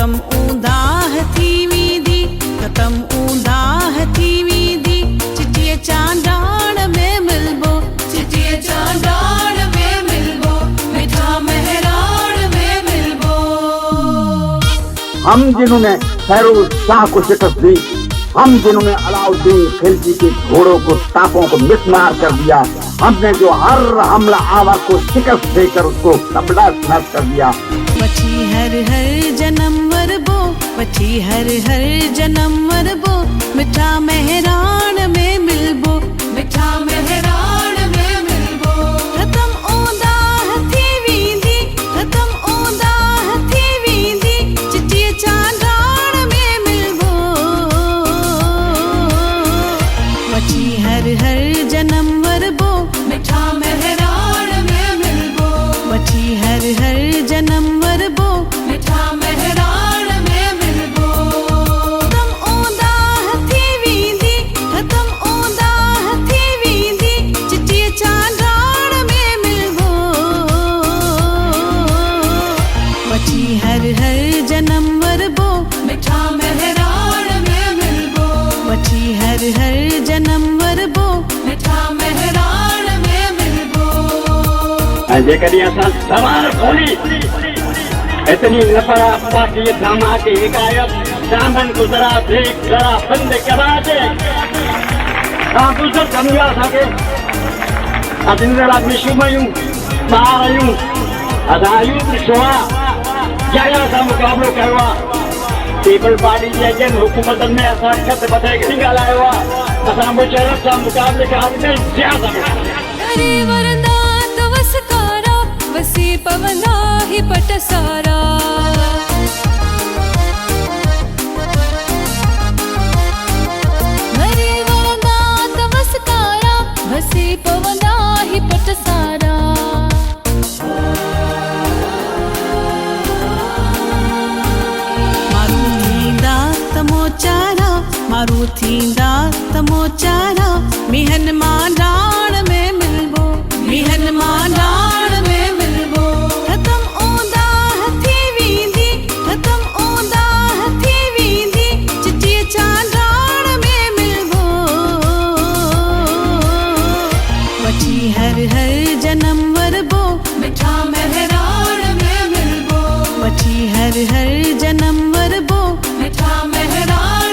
खत्म ऊंदाह थी वींदी, खत्म ऊंदाह थी वींदी, चिटीअ चांडाण में मिलबो, चिटीअ चांडाण में मिलबो, मिठा मेहराण में मिलबो। हम जिन्होंने फैरोज शाह को शिकस्त दी, हम जिन्होंने अलाउद्दीन खिलजी के घोड़ों को टापों को मिसमार कर दिया, हमने जो हर हमला आवर को शिकस्त देकर उसको तबला नष्ट कर दिया। बची हर हर जन्म वरबो, बची हर हर जन्म वरबो, मिठा मेहरान में मिलबो, मिठा मेहरान में मिलबो। खत्म ऊंदाह थी वींदी, खत्म ऊंदाह थी वींदी, चिटीअ चांडाण में मिलबो। बची हर हर जन्म वरबो, मिठा मेहरान में मिलबो, बची हर हर जन्म वरबो, मिठा मेहरान में मिलबो। खत्म ऊंदाह थी वींदी, खत्म ऊंदाह थी वींदी, चिटीअ चांडाण में मिलबो। बची हर हर जन्म वरबो, मिठा मेहरान में मिलबो, बची हर हर जन्म वरबो, मिठा मेहरान में मिलबो। जेकॾहिं असां सवार खोली इतनी नफरा पाकी धामा के हिकायत दामन गुजरा देख जरा बंद करा दे दूसर समझा सके अदिंदरा मिशुमयूं मारयूं अदायूं शुआ जया सा मुकाबलो कयो आहे। पीपल पार्टी जे अॻियनि हुकूमतनि में असां खत बधाए करे ॻाल्हायो आहे, असां मुशर्रफ सां मुक़ाबले खां अॻिते ज्यादा वसी पवंदा ही पट सारा। मरे वरंदा तवसकारा, वसी पवंदा ही पट सारा। मारू थींदा तमोचारा, मारू थींदा तमोचारा, मिहन मांडाण में मिलबो, मिहन मांडाण में मिलबो। खत्म ऊंदाह थी वींदी, खत्म ऊंदाह थी वींदी, चिटीअ चांडाण में मिलबो। बची हर हर जन्म वरबो, मिठा मेहरान में मिलबो, बची हर हर जन्म वरबो, मिठा मेहरान